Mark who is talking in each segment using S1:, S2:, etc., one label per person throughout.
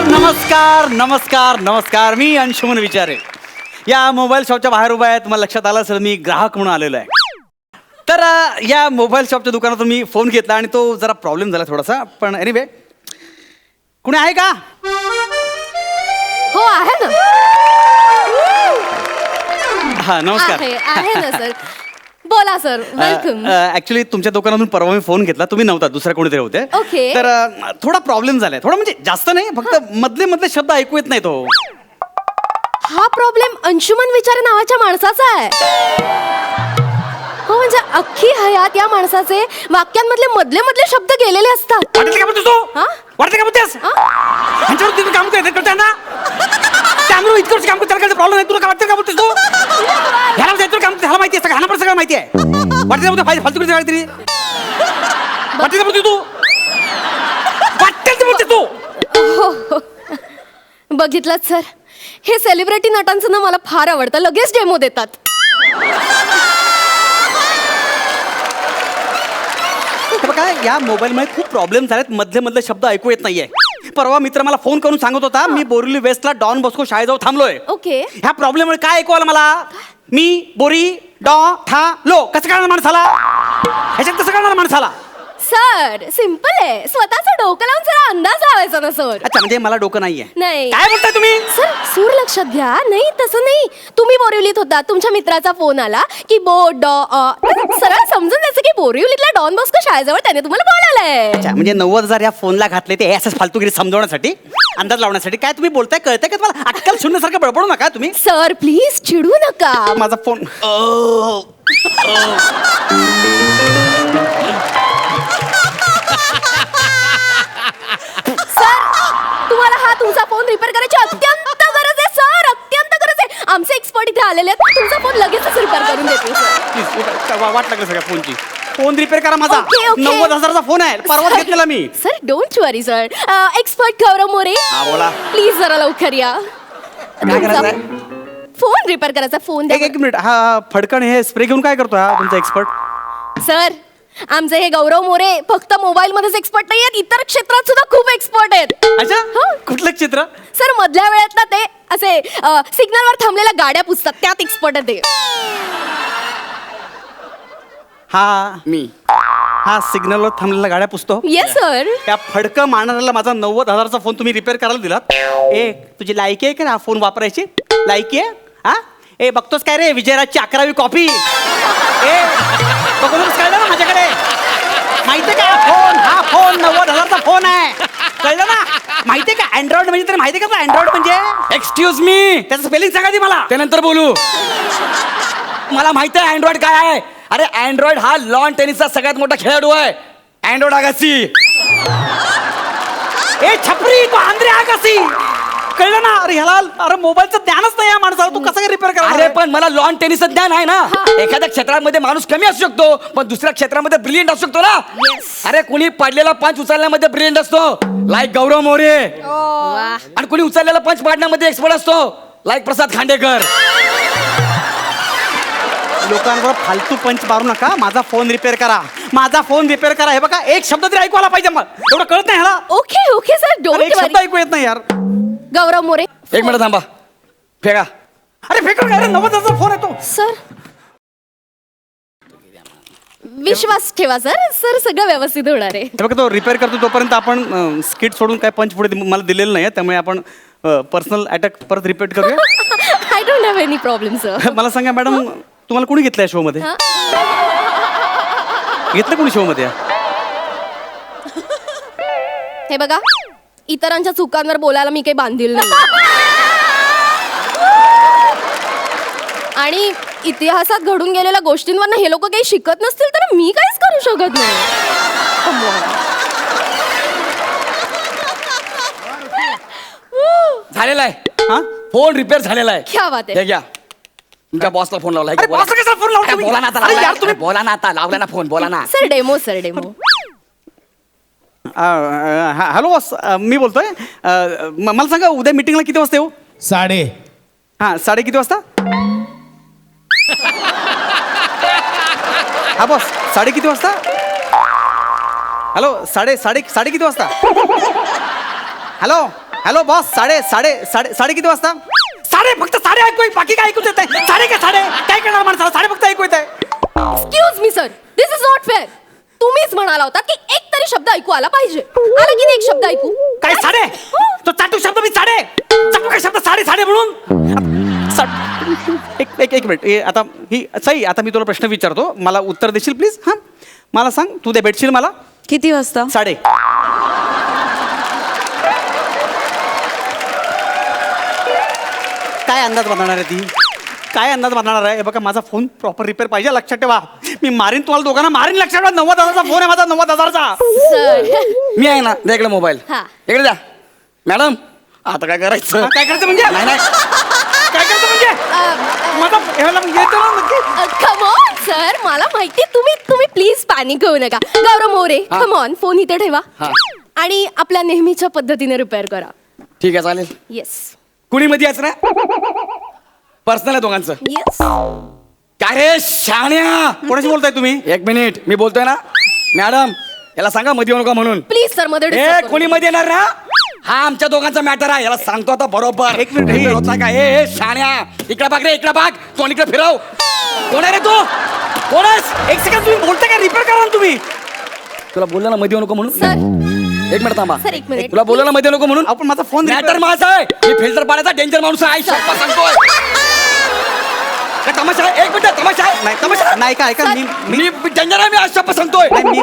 S1: नमस्कार नमस्कार नमस्कार. मी अंशुमन विचारे या मोबाईल शॉपच्या बाहेर उभा आहे. तुम्हाला लक्षात आलं असेल मी ग्राहक म्हणून आलेलो आहे. तर या मोबाईल शॉपच्या दुकानातून मी फोन घेतला आणि तो जरा प्रॉब्लेम झाला थोडासा. पण एनिवे कुणी आहे का?
S2: हो आहे ना.
S1: हा नमस्कार.
S2: आहे ना सर. बोला सर. वेलकम.
S1: ऍक्च्युली तुमच्या दुकानातून परवा मी फोन घेतला. तुम्ही नव्हता, दुसऱ्या कोणीतरी होते.
S2: Okay.
S1: तर थोडा प्रॉब्लेम झालाय. थोडा म्हणजे जास्त नाही, फक्त मधले मधले शब्द ऐकू येत नाही तो.
S2: हा प्रॉब्लेम अंशुमन विचारे नावाच्या माणसाचा आहे. हो म्हणजे अख्खी हयात या माणसाचे वाक्यांमधले मधले मधले शब्द गेलेले असतात.
S1: वाटते का बोलतोस तू?
S2: हा?
S1: वाटते का बोलतेस?
S2: हा?
S1: ह्यांच्यावर तुम्ही काम करताय ना? त्यामुळे इतकं वर्ष काम करत त्याला प्रॉब्लेम नाही. तुला काय वाटतं का बोलतोस तू? ह्याला जायचं काम ह्याला माहिती आहे, ह्याला पण सगळं माहिती आहे. वाटते का बोलतो फालतू करते काहीतरी? वाटते का बोलते तू? वाटते का बोलते तू?
S2: हो. बघितलं सर, हे सेलिब्रिटी नटांचं ना मला फार आवडतं. लगेच डेमो देतात.
S1: हे बघा या मोबाईलमध्ये खूप प्रॉब्लेम झालेत. मधले मधले शब्द ऐकू येत नाहीये. परवा मित्र मला फोन करून सांगत होता मी बोरिवली वेस्टला डॉन बॉस्को शाळेजवळ थांबलोय.
S2: ओके.
S1: ह्या प्रॉब्लेममुळे काय ऐकू आलं मला? मी बोरी डॉ था लो कसं कळणार माणसाला? ह्याच्यात कसं कळणार माणसाला?
S2: सर सिंपल आहे. स्वतःचं डोकं लावून जरा अंदाज लावायचा ना सर.
S1: अच्छा म्हणजे मला डोकं नाहीये.
S2: नाही.
S1: काय बोलताय तुम्ही?
S2: सर सूर लक्षात घ्या. नाही तसं नाही. तुम्ही बोरिवलीत होता, तुमच्या मित्राचा फोन आला की सरळ समजून द्यायचं की बोरिवलीतल्या डॉन बॉस्को शाळेजवळ त्याने तुम्हाला बोलावलंय.
S1: अच्छा म्हणजे 90,000 या फोनला घातले ते असंच फालतूगिरी समजवण्यासाठी, अंदाज लावण्यासाठी. काय तुम्ही बोलताय कळतंय का तुम्हाला? अक्कल शून्यसारखं बडबडू नका तुम्ही.
S2: सर प्लीज चिडू नका.
S1: माझा फोन
S2: सर तुम्हाला हा तुमचा फोन रिपेअर करायची अत्यंत गरज आहे सर. अत्यंत गरज आहे. आमचे एक्सपर्ट इथे आलेले आहेत. तुमचा फोन लगेचच रिपेअर करून देतील सर.
S1: प्लीज वाट लागलं सगळ्या फोनची. फोन रिपेअर करा माझा.
S2: Okay, okay.
S1: 90,000चा फोन आहे. परवाच घेतलेला मी.
S2: Sir don't worry sir. Expert Gaurav More
S1: हा बोला.
S2: प्लीज जरा लवकर या.
S1: काय करायचंय?
S2: फोन रिपेअर करायचा. फोन द्या.
S1: एक मिनिट. हा फडकण हे स्प्रे घेऊन काय करतो हा तुमचा एक्सपर्ट?
S2: सर आमचे हे गौरव मोरे फक्त मोबाईल मध्येच एक्सपर्ट नाही आहेत, इतर क्षेत्रात सुद्धा खूप एक्सपर्ट आहेत.
S1: अच्छा
S2: हो.
S1: कुठलं चित्र?
S2: सर मधल्या वेळेत ना ते असे सिग्नलवर थांबलेल्या गाड्या पुसतात, त्यात एक्सपर्ट आहे ते.
S1: हा
S3: मी
S1: हा सिग्नलवर थांबलेल्या गाड्या पुसतो.
S2: Yes sir.
S1: त्या फडकं मारणाऱ्याला माझा 90,000चा फोन तुम्ही रिपेअर करायला दिलात. ए तुझी लायकी आहे का हा फोन वापरायची? लायकी आहे? हा ए बघतोस काय रे विजयराजची 11वी कॉपी? ए बघतोस कळलं ना माझ्याकडे? माहितीये का हा फोन 90,000चा फोन आहे. कळलं ना? माहितीये का अँड्रॉइड म्हणजे तरी माहितीये का अँड्रॉइड म्हणजे?
S3: एक्सक्यूज मी,
S1: त्याचं स्पेलिंग सांगा ती मला.
S3: त्यानंतर बोलू. मला माहिती आहे अँड्रॉइड काय आहे. अरे अँड्रॉइड हा लॉन टेनिसचा सगळ्यात मोठा खेळाडू आहे. अँड्रॉइड आगासी.
S1: ए छपरी तू आंध्रे आगासी. कळलं ना? अरे ह्याला अरे मोबाईलचं ज्ञानच नाही या माणसाला. तू कसं काय रिपेअर करा?
S3: अरे पण मला लॉन टेनिसचं ज्ञान आहे ना. एखाद्या क्षेत्रामध्ये माणूस कमी असू शकतो पण दुसऱ्या क्षेत्रामध्ये ब्रिलियंट असू शकतो ना. अरे कोणी पडलेला पंच उचलण्यामध्ये ब्रिलियंट असतो लाईक गौरव मोरे. आणि कोणी उचललेला पंच पाडण्यामध्ये एक्सपर्ट असतो लाईक प्रसाद खांडेकर.
S1: लोकांवर फालतू पंच मारू नका. माझा फोन रिपेअर करा. माझा फोन रिपेअर करा. हे बघा एक शब्द तरी ऐकू आला पाहिजे. मग एवढं कळत नाही ह्याला.
S2: ओके ओके सर
S1: अरे,
S2: डोंट
S1: एक शब्द
S2: वरी.
S1: ऐकू येत नाही यार.
S2: गौरव मोरे
S3: एक मिनिट थांबा. फेका.
S1: अरे फेकून काय रे? 90,000चा फोन येतो.
S2: सर विश्वास ठेवा सर. सर सगळं व्यवस्थित होणार आहे.
S1: हे बघा तो रिपेअर करतो तोपर्यंत आपण स्किट सोडून काय पंच पुढे मला दिलेलं नाही. त्यामुळे आपण पर्सनल अटॅक परत रिपीट करूया.
S2: I don't have any problem sir.
S1: मला सांगा मॅडम तुम्हाला कोणी घेतलंय शो मध्ये? घेतलं कोणी शो मध्ये?
S2: हे बघा इतरांच्या चुकांवर बोलायला मी काही बांधील नाही. आणि इतिहासात घडून गेलेल्या गोष्टींवर हे लोक काही शिकत नसतील तर मी काहीच करू शकत नाही.
S3: झालेला आहे.
S1: हा
S3: फोन रिपेअर झालेला आहे.
S2: क्या बात आहे.
S3: हे घ्या. तुमच्या बॉसला फोन लावला.
S1: अरे boss ला कशाला phone लावला तुम्ही?
S3: बोला ना आता.
S1: अरे यार तुम्ही
S3: बोला ना आता. लावला ना फोन. बोला ना.
S2: Sir demo sir demo.
S1: Hello boss मी बोलतोय. मला सांगा उद्या मीटिंगला किती वाजता येऊ?
S4: 3:30.
S1: हां 3:30 किती वाजता? हा बॉस 3:30 किती वाजता? हॅलो साडे किती वाजता? हॅलो हॅलो बॉस साडे किती वाजता साडे फक्त साडे ऐकू बाकी काय ऐकू येत आहे साडे काय करणार माणसाला साडे फक्त ऐकू येत आहे
S2: excuse me sir this is not fair. तुम्हीच म्हणाला होता की एक तरी शब्द ऐकू आला पाहिजे. आला की नाही एक शब्द ऐकू?
S1: काय साडे तो चाटू शब्द मी साडे चाटू काय शब्द साडे म्हणून एक मिनिट आता ही सई आता मी तुला प्रश्न विचारतो मला उत्तर देशील प्लीज हां मला सांग तू ते भेटशील मला
S4: किती वाजता?
S1: साडे काय अंदाज बांधणार आहे ती काय अंदाज बांधणार आहे हे बघा माझा फोन प्रॉपर रिपेअर पाहिजे लक्षात ठेवा मी मारीन तुम्हाला दोघांना मारीन लक्षात ठेवा 90,000चा फोन आहे माझा 90,000चा
S2: सर
S3: मी आहे ना द्या इकडे मोबाईल
S2: हा.
S3: इकडे द्या मॅडम आता काय करायचं
S1: काय करायचं म्हणजे
S3: नाही
S1: काय करायचं म्हणजे माझा ह्याला येतो ना नक्की
S2: कम ऑन सर मला माहिती तुम्ही प्लीज पॅनिक होऊ नका. गौरव मोरे
S3: हा.
S2: कम ऑन फोन इथे ठेवा
S3: हा.
S2: आणि आपल्या नेहमीच्या पद्धतीने रिपेअर करा.
S3: ठीक आहे चालेल
S2: येस
S3: कुणी मध्ये यायचं ना पर्सनल आहे दोघांचं
S2: येस
S3: काय रे शाण्या
S1: कोणाशी बोलताय तुम्ही
S3: एक मिनिट मी बोलतोय ना मॅडम याला सांगा मध्ये येऊ नका म्हणून
S2: प्लीज सर मध्ये
S3: ए
S2: disturb करू
S3: कोणी मध्ये येणार ना हा आमच्या दोघांचा मॅटर आहे याला सांगतो आता बरोबर
S1: एक मिनिट,
S3: Repair होता का ए शाण्या इकडे बघ रे इकडे बघ कोण इकडे फिरव कोण आहे रे तू कोण आहेस?
S1: एक सेकंड तुम्ही बोलताय का रिपेअर करा ना तुम्ही
S3: तुला बोलला ना मध्ये येऊ नको म्हणून
S2: सर
S3: एक मिनिट थांबा
S2: सर, एक मिनिट.
S3: तुला बोलला ना मध्ये येऊ नको म्हणून
S1: आपण माझा फोन
S3: मॅटर माझा आहे मी फिल्टर पाडायचा डेंजर माणूस आहे शप्पा सांगतोय काय तमाशा आहे एक मिनिट तमाशा आहे
S1: नाही तमाशा नाही का ऐका मी
S3: मी डेंजर आहे मी आज शप्पा सांगतोय
S1: नाही, मी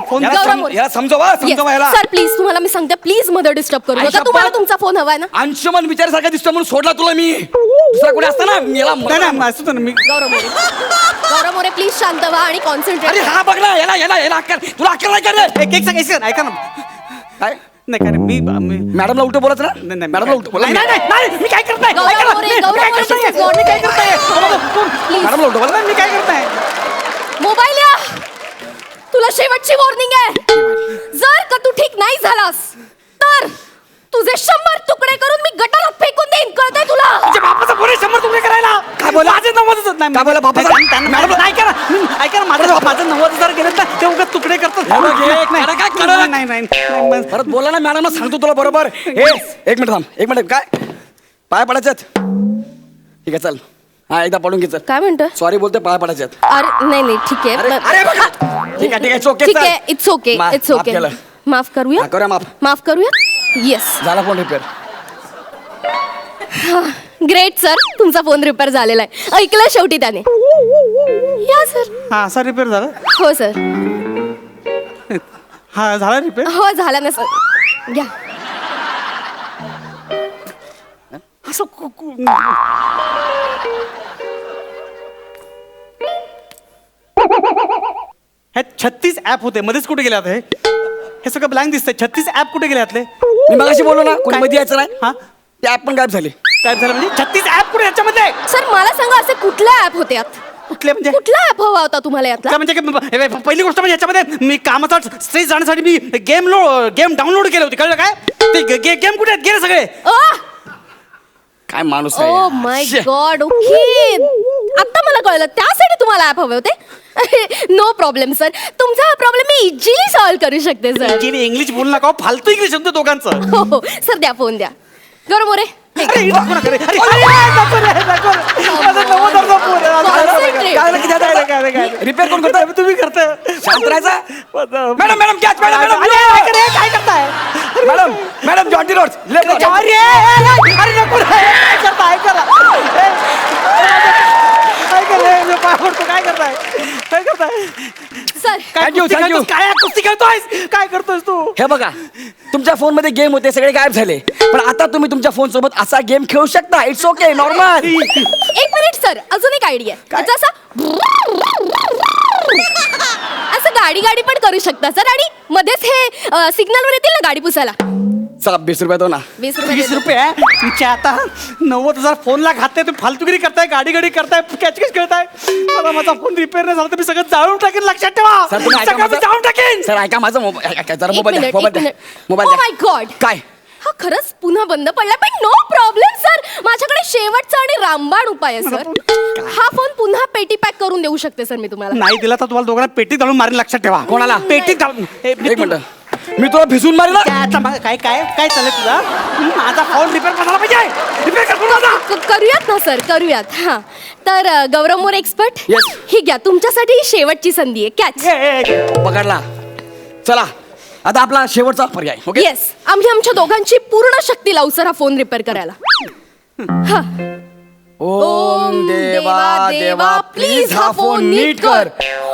S1: फोन
S3: याला
S2: गौरव
S3: सम-
S2: मोरे.
S3: याला समजवा याला
S2: सर प्लीज तुम्हाला मी सांगते प्लीज मध्ये डिस्टर्ब करू
S3: आई
S2: नका.
S3: शपथ.
S2: तुम्हाला तुमचा फोन हवाय ना?
S3: अंशुमन विचारासारखा दिसतो म्हणून सोडला तुला मी दुसरा कोणी असता ना याला
S1: नाही नाही असं तर मी
S2: गौरव मोरे प्लीज शांत व्हा आणि
S3: अरे
S2: कॉन्सन्ट्रेट.
S3: हा बघ ना याला अक्कल तुला अक्कल नाही का रे
S1: एक सेकंड ऐका ना
S3: काय
S1: नाही काय नाही, मी
S3: मॅडमला उलट बोलत ना
S1: नाही, नाही,
S3: मॅडमला उलट बोला
S1: नाही, नाही, नाही, नाही, मी काय करत नाही.
S2: गौरव
S1: ऐका ना,
S2: मोरे,
S1: मी
S2: गौरव
S1: काय
S2: मोरे,
S1: करत नाही.
S2: this is not-
S1: मी काय करत नाही.
S2: Please.
S3: मॅडमला उलट बोला
S1: मी काय करत नाही.
S2: मोबाईल या तुला शेवटची वॉर्निंग आहे. जर का तू ठीक नाही झालास तर तुझे 100 तुकडे करून मी गटारात फेकून देईन कळतंय तुला?
S1: तुझ्या बापाचा फोन आहे 100 तुकडे करायला
S3: काय बोला?
S1: माझे 90,000 नाही
S3: काय बोला बापाचा?
S1: मॅडम ऐका ना ऐका ना माझं 90,000 गेलेत ना ते उगाच तुकडे करतात
S3: हे बघ, हे कडक आहे, कडक.
S1: नाही नाही नाही
S3: परत बोला ना मॅडमला सांगतो तुला बरोबर हे एक मिनिट थांब एक मिनिट काय पाय पडायच्यात ठीक आहे चल हा एकदा पडून घे चल
S2: काय म्हणतोय?
S3: सॉरी बोलते पाय पडायच्यात
S2: अरे नाही ठीक
S3: अरे
S2: आहे
S3: अरे बघा ठीक आहे इट्स ओके
S2: ठीक आहे इट्स ओके इट्स ओके माफ करूया
S3: हा, करूया माफ.
S2: माफ करूया येस
S3: झाला फोन रिपेअर
S2: ग्रेट सर तुमचा फोन रिपेअर झालेला आहे. ऐकलं शेवटी त्याने. या सर.
S1: हा असा रिपेअर झाला
S2: हो सर
S1: हा झाला रिपेअर
S2: हो झाला ना सर घ्या.
S1: असं हे 36 ऍप होते मध्येच कुठे गेले आता हे सगळं ब्लँक दिसतंय 36 ऍप कुठे गेले यातले
S3: मी मगाशी बोललो ना कोणी
S1: काय?
S3: मध्ये यायचं नाही
S1: हा
S3: ते ऍप पण गायब झाले
S1: काय झालं म्हणजे 36 ऍप कुठे याच्यामध्ये
S2: सर मला सांगा असे कुठला ऍप होते यात?
S1: कुठले म्हणजे
S2: कुठला ऍप हवा होता तुम्हाला यातला?
S1: काय म्हणजे हे बघ, पहिली गोष्ट म्हणजे याच्यामध्ये मी कामाचा स्ट्रेस जाण्यासाठी मी गेम डाउनलोड केले होते कळलं काय ते गेम कुठे आहेत? गेले सगळे
S3: काय माणूस
S2: ओ
S3: आहे
S2: माय
S3: शे.
S2: गॉड ओके आता मला कळलं त्यासाठी तुम्हाला ऍप हवे होते. नो प्रॉब्लेम सर तुमचा हा प्रॉब्लेम मी इझिली सॉल्व्ह करू शकते सर.
S1: इंग्लिश बोलू नका हो, फालतू इंग्लिश शब्द दोघांचं
S2: हो हो सर द्या फोन द्या. गौरव मोरे
S1: अरे, नको नका रे. अरे, नको रे, नको रे. माझा 90,000चा फोन आहे.
S2: Concentrate.
S1: काय रे, काय रे, काय रे, काय रे?
S3: रिपेअर कोण करतोय
S1: तुम्ही करताय
S3: शांत राहायचा
S1: माझा-
S3: madam madam catch madam madam
S1: अरे, काय करे, काय करताय
S3: madam madam Jonty road left
S1: अरे अरे नको रे, काय करताय करा काय करताय मी पाय पडतो, काय करताय काय करताय
S2: सर
S1: काय
S3: Thank you,
S1: कुस्ती
S3: thank you.
S1: खेळतोस? काय कुस्ती खेळतोयस काय करतोयस तू
S3: हे बघा तुमच्या फोन मध्ये गेम होते सगळे गायब झाले पण आता तुम्ही तुमच्या फोन सोबत असा गेम खेळू शकता इट्स ओके नॉर्मल
S2: एक मिनिट सर अजून एक आयडिया त्याचा असं गाडी गाडी पण करू शकता सर आणि मध्येच हे सिग्नलवर येतील ना गाडी पुसायला.
S3: चला 20 रुपये दो ना
S2: 20 रुपये
S1: 20
S2: देतो.
S1: रुपये तुमच्या आता 90,000 फोनला खाते तुम्ही फालतुगिरी करताय गाडी गाडी करताय कॅच कॅच खेळताय मला माझा फोन रिपेअर नाही झाला तर मी सगळं जाळून टाकेन लक्षात ठेवा
S3: सर तुम्ही ऐका
S1: सगळं मी
S3: माझं-
S1: जाळून टाकेन
S3: सर ऐका माझा मोबाईल जरा
S2: एक
S3: मोबाईल द्या
S2: मिनिट,
S3: मोबाईल
S2: एक
S3: द्या
S2: मिनिट.
S3: मोबाईल
S2: Oh
S3: द्या
S2: my God.
S3: काय
S2: हा खरंच पुन्हा बंद पडला पण नो प्रॉब्लेम सर माझ्याकडे शेवटचा आणि रामबाण उपाय आहे सर. हा फोन पुन्हा पेटी पॅक करून देऊ शकते सर मी तुम्हाला.
S1: नाही दिला तर तुम्हाला दोघांना पेटीत घालून मारेन लक्षात ठेवा
S3: कोणाला?
S1: पेटीत घालून
S3: एक मिनिट मी तुला भिजून मारेल ना.
S1: काय काय काय चाललंय तुला माझा फोन रिपेअर करायला पाहिजे रिपेअर कर माझा.
S2: करूयात ना सर, करूयात. हा तर गौरव मोरे एक्सपर्ट,
S3: Yes.
S2: ही घ्या तुमच्यासाठी ही शेवटची संधी आहे. कॅच.
S3: पकडला. चला आता आपला शेवटचा पर्याय. ओके
S2: येस, आम्ही आमच्या दोघांची पूर्ण शक्ती लावू सर हा फोन रिपेअर करायला. हा.
S3: ओम देवा देवा प्लीज हा फोन नीट कर.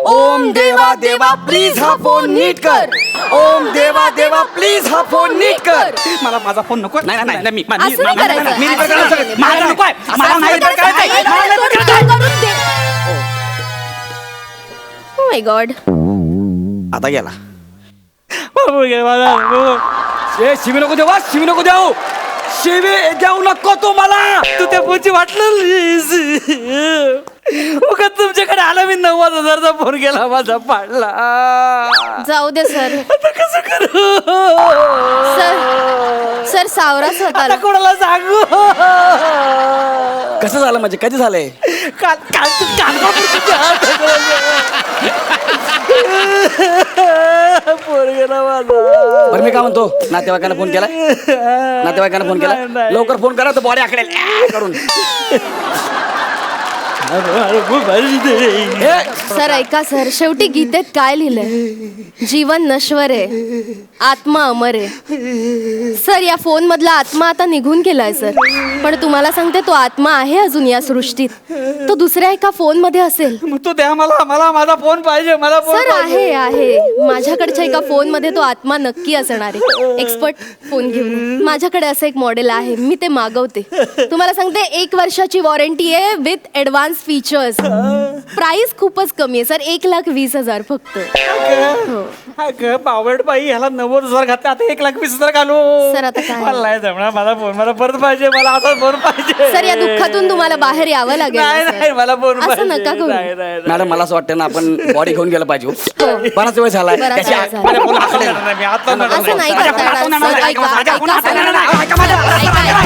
S3: ओम देवा देवा प्लीज हा फोन नीट कर. ओम देवा देवा प्लीज हा फोन नीट कर.
S1: मला माझा फोन नको. नाही नाही नाही मी
S2: असं नाही करायचं.
S1: मी रिपेअर
S2: असं
S1: करायला
S2: नाही.
S1: माझा नको आहे. मला नाही रिपेअर करायचंय. मला नाही repair करायचंय.
S2: Oh my God.
S3: आता गेला.
S1: बाबू गे, मला
S3: ए शिवी नको देऊ, शिवी नको देऊ, शिवी देऊ नको तू मला.
S1: तू त्या फोनची वाटलं उगाच तुमच्याकडे आला मी 90,000चा फोन गेला माझा पाडला.
S2: जाऊ दे सर.
S1: आता कसं करू
S2: सर सावरा स्वतःला.
S1: आता कोणाला सांगू.
S3: कसं झालं म्हणजे कधी झालंय?
S1: काल काल तू पोरगेला माझा.
S3: बरं मी काय म्हणतो, नातेवाईकांना फोन केलाय? नातेवाईकांना फोन केला?
S1: नाही.
S3: लवकर फोन करा तर बॉडी आकडेल करून. हे,
S2: सर ऐका सर, शेवटी गीतेत काय लिहिलंय? जीवन नश्वर आहे, आत्मा अमर आहे. सर या फोन मधला आत्मा आता निघून गेलाय सर, पण तुम्हाला सांगते तो आत्मा आहे अजून या सृष्टीत. तो दुसऱ्या एका फोन मध्ये असेल.
S1: मग तो द्या मला मला माझा फोन पाहिजे. मला फोन
S2: सर आहे माझ्याकडच्या एका फोन मध्ये तो आत्मा नक्की असणार आहे. एक्सपर्ट फोन घेऊन माझ्याकडे असं एक मॉडेल आहे, मी ते मागवते. तुम्हाला सांगते 1 वर्षाची वॉरंटी आहे विथ ऍडव्हान्स फीचर्स. प्राइस खूपच कमी आहे सर, 1,20,000 फक्त.
S1: बावड बाई ह्याला 90,000 घातले, आता 1,20,000 घालू.
S2: सर, आता काय?
S1: मला नाही जमणार. माझा फोन मला परत पाहिजे. मला असा फोन पाहिजे.
S2: सर या दुःखातून तुम्हाला बाहेर यावं लागेल ना,
S1: नाही
S2: सर.
S1: नाही मला फोन
S2: असं
S1: पाहिजे.
S2: नका करू.
S1: नाही, नाही, नाही.
S3: मॅडम मला असं वाटतं ना आपण बॉडी घेऊन गेलं पाहिजे. बराच वेळ झालाय.
S2: बराच
S3: त्याची
S2: वेळ झाला.
S1: माझ्या फोन हाताळणार नाही मी. हात लावणार
S2: असं नाही
S1: माझ्या
S2: करता
S1: फोन
S2: येणार.
S1: हाताळणार
S2: सर,
S1: नाही.
S2: ऐका,
S1: माझ्या फोन
S2: ऐका,
S1: हाताळणार
S2: सर.
S1: नाही. ऐका माझं.
S2: ऐका, ऐका.